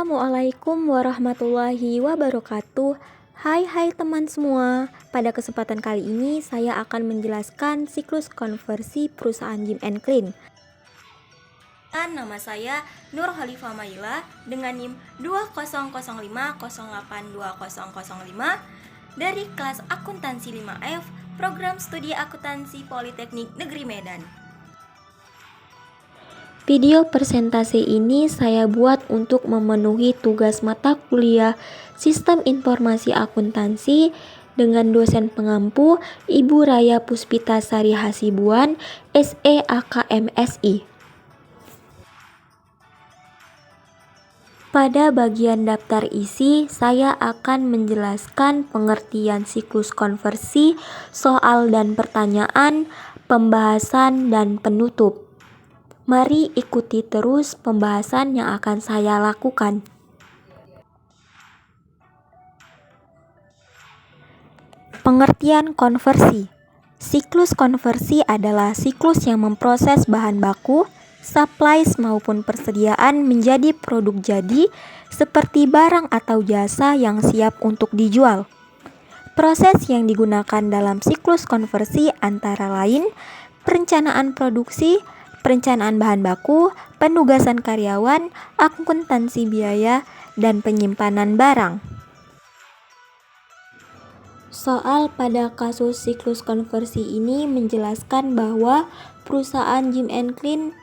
Assalamualaikum warahmatullahi wabarakatuh. Hai teman semua. Pada kesempatan kali ini saya akan menjelaskan siklus konversi perusahaan Jim & Clean. Nama saya Nur Khalifah Maila dengan NIM 2005082005 dari kelas akuntansi 5F, program studi akuntansi Politeknik Negeri Medan. Video presentasi ini saya buat untuk memenuhi tugas mata kuliah Sistem Informasi Akuntansi dengan dosen pengampu Ibu Raya Puspita Sari Hasibuan, SE AKMSI. Pada bagian daftar isi, saya akan menjelaskan pengertian siklus konversi, soal dan pertanyaan, pembahasan, dan penutup. Mari ikuti terus pembahasan yang akan saya lakukan. Pengertian konversi. Siklus konversi adalah siklus yang memproses bahan baku, supplies maupun persediaan menjadi produk jadi, seperti barang atau jasa yang siap untuk dijual. Proses yang digunakan dalam siklus konversi antara lain perencanaan produksi, perencanaan bahan baku, penugasan karyawan, akuntansi biaya, dan penyimpanan barang. Soal pada kasus siklus konversi ini menjelaskan bahwa perusahaan Jim & Clean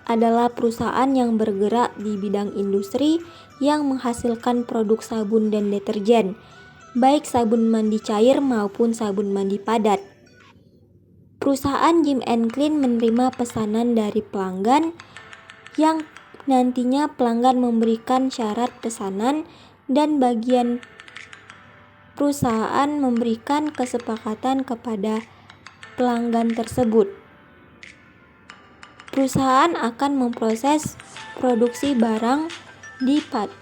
adalah perusahaan yang bergerak di bidang industri yang menghasilkan produk sabun dan deterjen, baik sabun mandi cair maupun sabun mandi padat. Perusahaan Jim & Clean menerima pesanan dari pelanggan yang nantinya pelanggan memberikan syarat pesanan dan bagian perusahaan memberikan kesepakatan kepada pelanggan tersebut. Perusahaan akan memproses produksi barang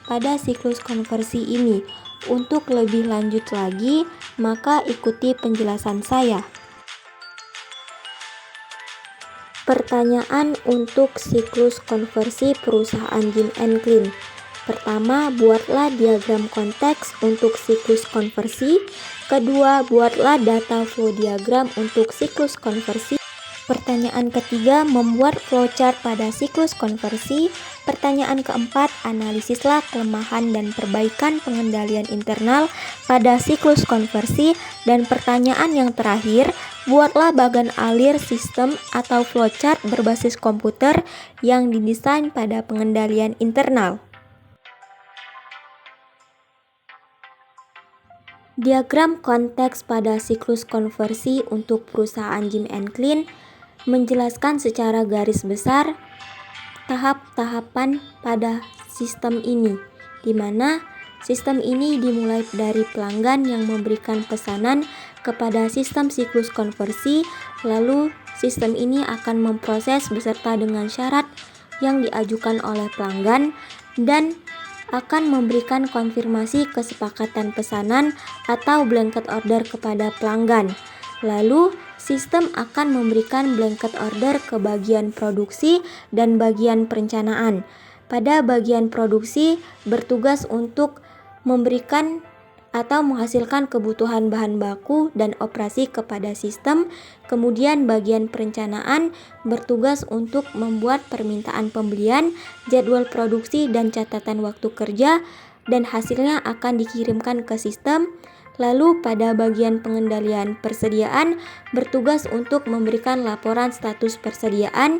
pada siklus konversi ini. Untuk lebih lanjut lagi, maka ikuti penjelasan saya. Pertanyaan untuk siklus konversi perusahaan Jim & Clean. Pertama, buatlah diagram konteks untuk siklus konversi. Kedua, buatlah data flow diagram untuk siklus konversi. Pertanyaan ketiga, membuat flowchart pada siklus konversi. Pertanyaan keempat, analisislah kelemahan dan perbaikan pengendalian internal pada siklus konversi. Dan pertanyaan yang terakhir, buatlah bagan alir sistem atau flowchart berbasis komputer yang didesain pada pengendalian internal. Diagram konteks pada siklus konversi untuk perusahaan Jim & Clean menjelaskan secara garis besar tahap-tahapan pada sistem ini, di mana sistem ini dimulai dari pelanggan yang memberikan pesanan kepada sistem siklus konversi, lalu sistem ini akan memproses beserta dengan syarat yang diajukan oleh pelanggan dan akan memberikan konfirmasi kesepakatan pesanan atau blanket order kepada pelanggan. Lalu, sistem akan memberikan blanket order ke bagian produksi dan bagian perencanaan. Pada bagian produksi bertugas untuk memberikan atau menghasilkan kebutuhan bahan baku dan operasi kepada sistem. Kemudian bagian perencanaan bertugas untuk membuat permintaan pembelian, jadwal produksi dan catatan waktu kerja, dan hasilnya akan dikirimkan ke sistem. Lalu pada bagian pengendalian persediaan bertugas untuk memberikan laporan status persediaan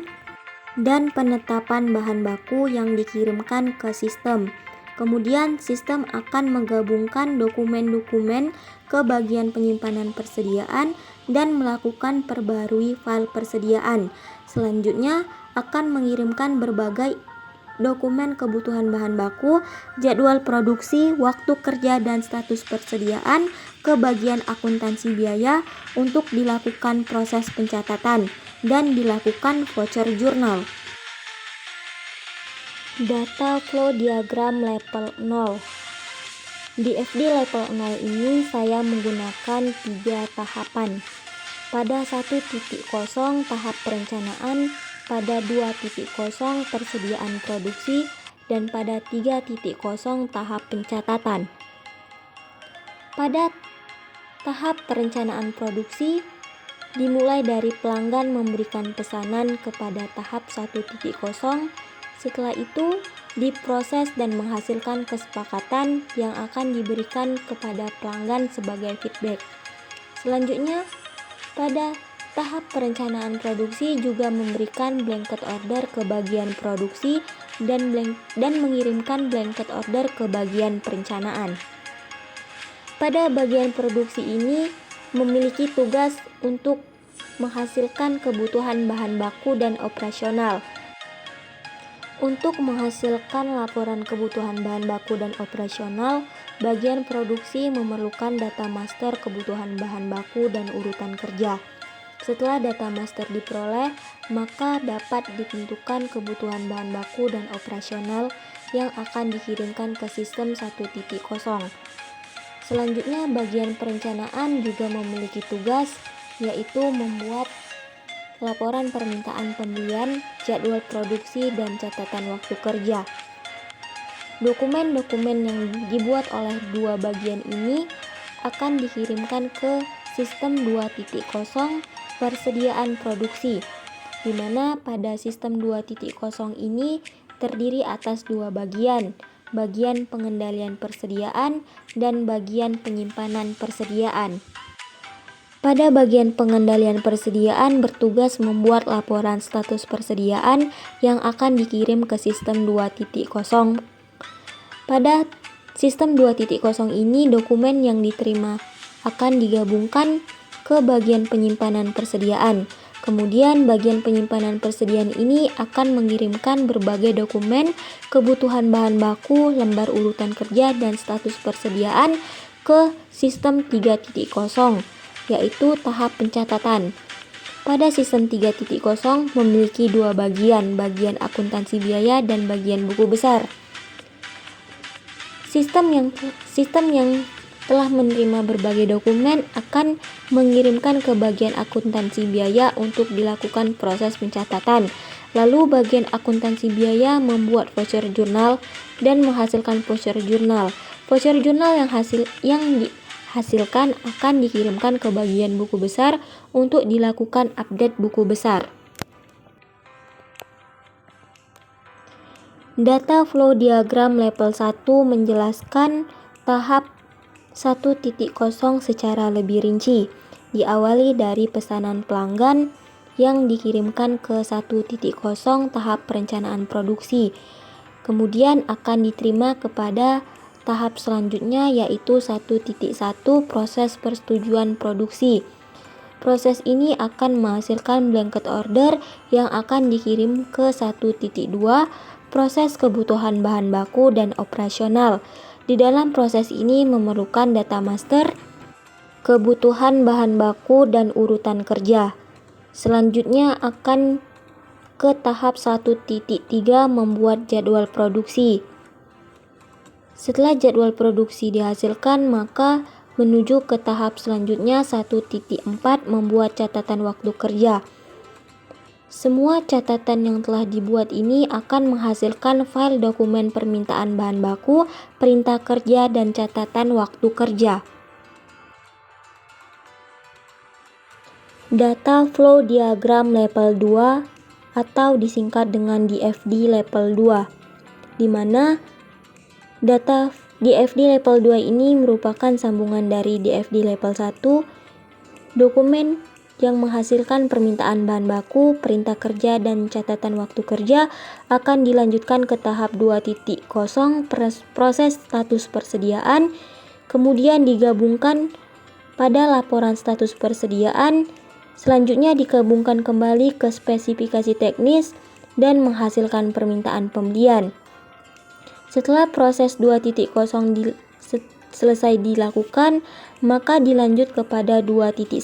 dan penetapan bahan baku yang dikirimkan ke sistem. Kemudian sistem akan menggabungkan dokumen-dokumen ke bagian penyimpanan persediaan dan melakukan perbarui file persediaan. Selanjutnya akan mengirimkan berbagai dokumen kebutuhan bahan baku, jadwal produksi, waktu kerja, dan status persediaan ke bagian akuntansi biaya untuk dilakukan proses pencatatan dan dilakukan voucher jurnal. Data flow diagram level 0. Di FD level 0 ini saya menggunakan 3 tahapan. Pada 1.0 tahap perencanaan, pada 2.0 persediaan produksi, dan pada 3.0 tahap pencatatan. Pada tahap perencanaan produksi dimulai dari pelanggan memberikan pesanan kepada tahap 1.0. Setelah itu diproses dan menghasilkan kesepakatan yang akan diberikan kepada pelanggan sebagai feedback. Selanjutnya, pada tahap perencanaan produksi juga memberikan blanket order ke bagian produksi dan mengirimkan blanket order ke bagian perencanaan. Pada bagian produksi ini memiliki tugas untuk menghasilkan kebutuhan bahan baku dan operasional. Untuk menghasilkan laporan kebutuhan bahan baku dan operasional, bagian produksi memerlukan data master kebutuhan bahan baku dan urutan kerja. Setelah data master diperoleh, maka dapat ditentukan kebutuhan bahan baku dan operasional yang akan dikirimkan ke sistem 1.0. Selanjutnya, bagian perencanaan juga memiliki tugas, yaitu membuat laporan permintaan pembelian, jadwal produksi, dan catatan waktu kerja. Dokumen-dokumen yang dibuat oleh dua bagian ini akan dikirimkan ke sistem 2.0 persediaan produksi, di mana pada sistem 2.0 ini terdiri atas dua bagian, bagian pengendalian persediaan dan bagian penyimpanan persediaan. Pada bagian pengendalian persediaan bertugas membuat laporan status persediaan yang akan dikirim ke sistem 2.0. Pada sistem 2.0 ini dokumen yang diterima akan digabungkan ke bagian penyimpanan persediaan. Kemudian bagian penyimpanan persediaan ini akan mengirimkan berbagai dokumen, kebutuhan bahan baku, lembar urutan kerja, dan status persediaan ke sistem 3.0, yaitu tahap pencatatan. Pada sistem 3.0 memiliki dua bagian akuntansi biaya dan bagian buku besar. Sistem yang telah menerima berbagai dokumen akan mengirimkan ke bagian akuntansi biaya untuk dilakukan proses pencatatan. Lalu bagian akuntansi biaya membuat voucher jurnal dan menghasilkan voucher jurnal. Voucher jurnal yang dihasilkan akan dikirimkan ke bagian buku besar untuk dilakukan update buku besar. Data flow diagram level 1 menjelaskan tahap 1.0 secara lebih rinci, diawali dari pesanan pelanggan yang dikirimkan ke 1.0 tahap perencanaan produksi. Kemudian akan diterima kepada tahap selanjutnya, yaitu 1.1 proses persetujuan produksi. Proses ini akan menghasilkan blanket order yang akan dikirim ke 1.2 proses kebutuhan bahan baku dan operasional. Di dalam proses ini memerlukan data master, kebutuhan bahan baku, dan urutan kerja. Selanjutnya akan ke tahap 1.3 membuat jadwal produksi. Setelah jadwal produksi dihasilkan, maka menuju ke tahap selanjutnya 1.4 membuat catatan waktu kerja. Semua catatan yang telah dibuat ini akan menghasilkan file dokumen permintaan bahan baku, perintah kerja, dan catatan waktu kerja. Data flow diagram level 2 atau disingkat dengan DFD level 2, di mana data DFD level 2 ini merupakan sambungan dari DFD level 1, dokumen yang menghasilkan permintaan bahan baku, perintah kerja, dan catatan waktu kerja akan dilanjutkan ke tahap 2.0 proses status persediaan, kemudian digabungkan pada laporan status persediaan, selanjutnya digabungkan kembali ke spesifikasi teknis dan menghasilkan permintaan pembelian. Setelah proses 2.0 selesai dilakukan, maka dilanjut kepada 2.1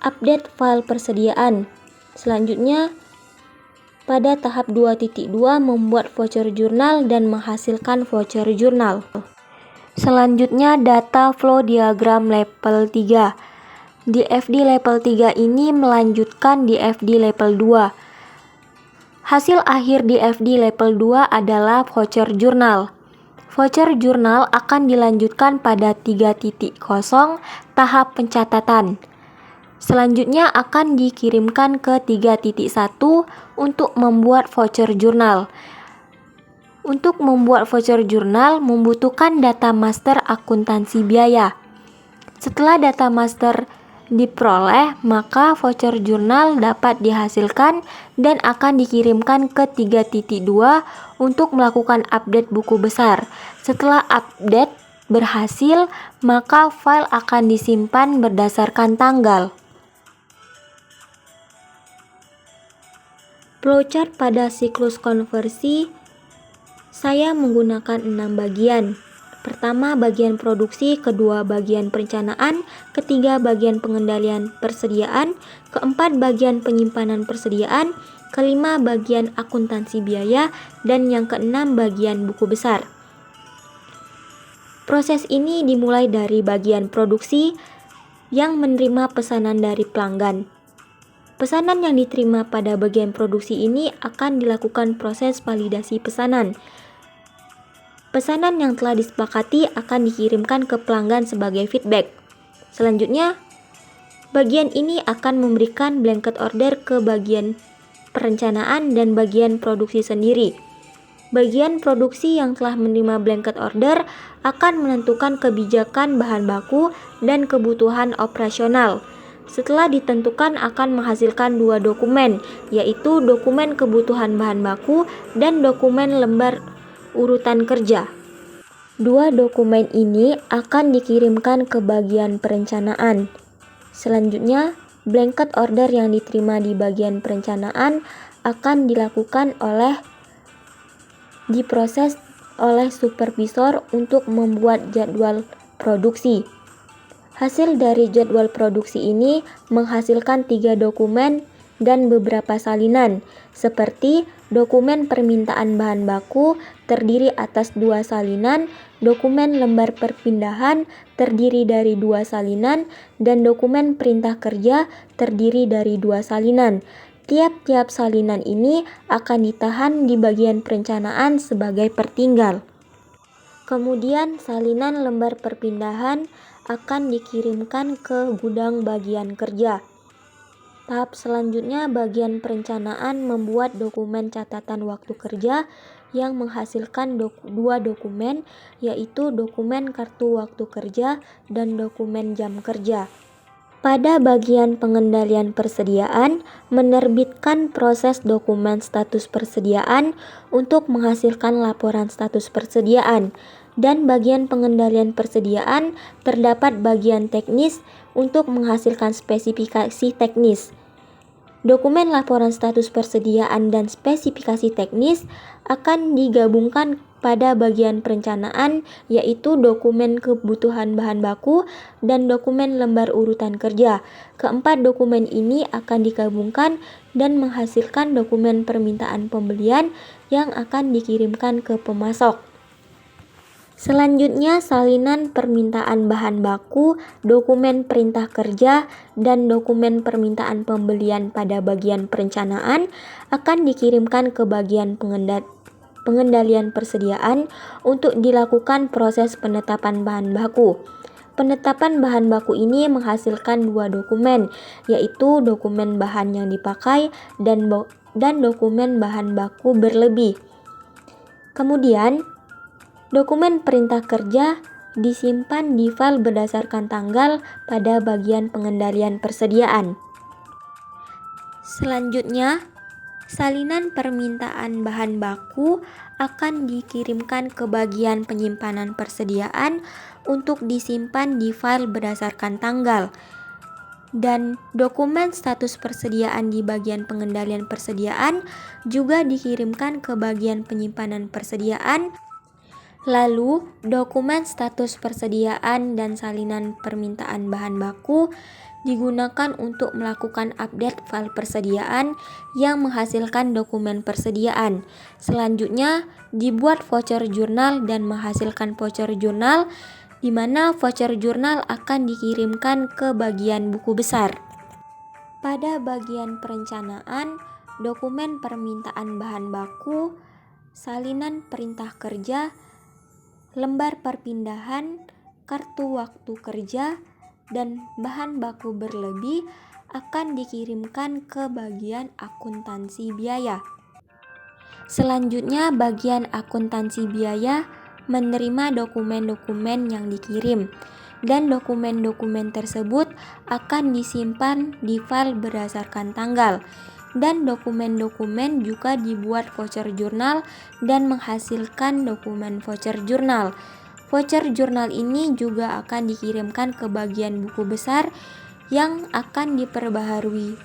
update file persediaan. Selanjutnya, pada tahap 2.2 membuat voucher jurnal dan menghasilkan voucher jurnal. Selanjutnya, data flow diagram level 3. DFD level 3 ini melanjutkan DFD level 2. Hasil akhir di FD level 2 adalah voucher jurnal. Voucher jurnal akan dilanjutkan pada 3.0 tahap pencatatan. Selanjutnya akan dikirimkan ke 3.1 untuk membuat voucher jurnal. Untuk membuat voucher jurnal membutuhkan data master akuntansi biaya. Setelah data master diperoleh, maka voucher jurnal dapat dihasilkan dan akan dikirimkan ke 3.2 untuk melakukan update buku besar. Setelah update berhasil, maka file akan disimpan berdasarkan tanggal. Flowchart pada siklus konversi, saya menggunakan 6 bagian. Pertama, bagian produksi, kedua, bagian perencanaan, ketiga, bagian pengendalian persediaan, keempat, bagian penyimpanan persediaan, kelima, bagian akuntansi biaya, dan yang keenam, bagian buku besar. Proses ini dimulai dari bagian produksi yang menerima pesanan dari pelanggan. Pesanan yang diterima pada bagian produksi ini akan dilakukan proses validasi pesanan. Pesanan yang telah disepakati akan dikirimkan ke pelanggan sebagai feedback. Selanjutnya, bagian ini akan memberikan blanket order ke bagian perencanaan dan bagian produksi sendiri. Bagian produksi yang telah menerima blanket order akan menentukan kebijakan bahan baku dan kebutuhan operasional. Setelah ditentukan akan menghasilkan 2 dokumen, yaitu dokumen kebutuhan bahan baku dan dokumen lembar urutan kerja. 2 dokumen ini akan dikirimkan ke bagian perencanaan. Selanjutnya, blanket order yang diterima di bagian perencanaan akan diproses oleh supervisor untuk membuat jadwal produksi. Hasil dari jadwal produksi ini menghasilkan 3 dokumen dan beberapa salinan, seperti dokumen permintaan bahan baku terdiri atas 2 salinan, dokumen lembar perpindahan terdiri dari 2 salinan, dan dokumen perintah kerja terdiri dari 2 salinan. Tiap-tiap salinan ini akan ditahan di bagian perencanaan sebagai pertinggal. Kemudian salinan lembar perpindahan akan dikirimkan ke gudang bagian kerja. Tahap selanjutnya, bagian perencanaan membuat dokumen catatan waktu kerja yang menghasilkan 2 dokumen, yaitu dokumen kartu waktu kerja dan dokumen jam kerja. Pada bagian pengendalian persediaan, menerbitkan proses dokumen status persediaan untuk menghasilkan laporan status persediaan. Dan bagian pengendalian persediaan terdapat bagian teknis untuk menghasilkan spesifikasi teknis. Dokumen laporan status persediaan dan spesifikasi teknis akan digabungkan pada bagian perencanaan, yaitu dokumen kebutuhan bahan baku dan dokumen lembar urutan kerja. Keempat dokumen ini akan digabungkan dan menghasilkan dokumen permintaan pembelian yang akan dikirimkan ke pemasok. Selanjutnya, salinan permintaan bahan baku, dokumen perintah kerja, dan dokumen permintaan pembelian pada bagian perencanaan akan dikirimkan ke bagian pengendalian persediaan untuk dilakukan proses penetapan bahan baku. Penetapan bahan baku ini menghasilkan 2 dokumen, yaitu dokumen bahan yang dipakai dan dokumen bahan baku berlebih. Kemudian, dokumen perintah kerja disimpan di file berdasarkan tanggal pada bagian pengendalian persediaan. Selanjutnya, salinan permintaan bahan baku akan dikirimkan ke bagian penyimpanan persediaan untuk disimpan di file berdasarkan tanggal. Dan dokumen status persediaan di bagian pengendalian persediaan juga dikirimkan ke bagian penyimpanan persediaan. Lalu, dokumen status persediaan dan salinan permintaan bahan baku digunakan untuk melakukan update file persediaan yang menghasilkan dokumen persediaan. Selanjutnya, dibuat voucher jurnal dan menghasilkan voucher jurnal, di mana voucher jurnal akan dikirimkan ke bagian buku besar. Pada bagian perencanaan, dokumen permintaan bahan baku, salinan perintah kerja, lembar perpindahan, kartu waktu kerja, dan bahan baku berlebih akan dikirimkan ke bagian akuntansi biaya. Selanjutnya, bagian akuntansi biaya menerima dokumen-dokumen yang dikirim, dan dokumen-dokumen tersebut akan disimpan di file berdasarkan tanggal, dan dokumen-dokumen juga dibuat voucher jurnal dan menghasilkan dokumen voucher jurnal. Voucher jurnal ini juga akan dikirimkan ke bagian buku besar yang akan diperbaharui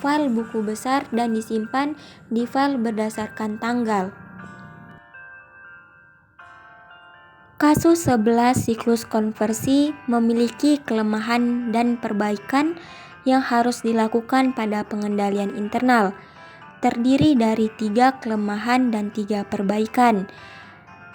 file buku besar dan disimpan di file berdasarkan tanggal. Kasus 11 siklus konversi memiliki kelemahan dan perbaikan yang harus dilakukan pada pengendalian internal. Terdiri dari 3 kelemahan dan 3 perbaikan.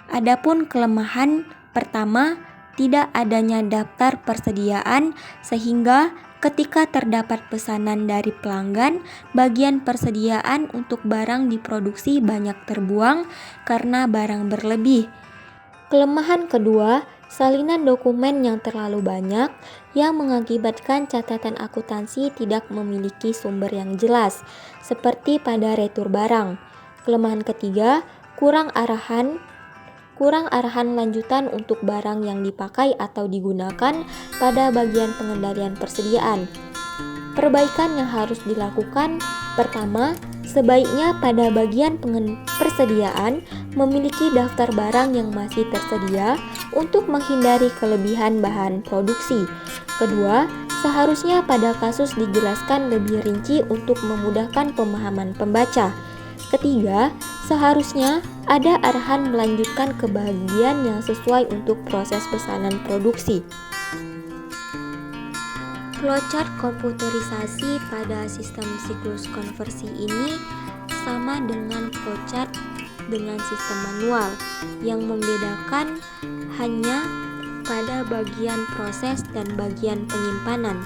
Adapun kelemahan pertama, tidak adanya daftar persediaan sehingga ketika terdapat pesanan dari pelanggan, bagian persediaan untuk barang diproduksi banyak terbuang karena barang berlebih. Kelemahan kedua, salinan dokumen yang terlalu banyak yang mengakibatkan catatan akuntansi tidak memiliki sumber yang jelas, seperti pada retur barang. Kelemahan ketiga, kurang arahan lanjutan untuk barang yang dipakai atau digunakan pada bagian pengendalian persediaan. Perbaikan yang harus dilakukan, pertama, sebaiknya pada bagian persediaan memiliki daftar barang yang masih tersedia untuk menghindari kelebihan bahan produksi. Kedua, seharusnya pada kasus dijelaskan lebih rinci untuk memudahkan pemahaman pembaca. Ketiga, seharusnya ada arahan melanjutkan ke bagian yang sesuai untuk proses pesanan produksi. Flowchart komputerisasi pada sistem siklus konversi ini sama dengan flowchart dengan sistem manual, yang membedakan hanya pada bagian proses dan bagian penyimpanan.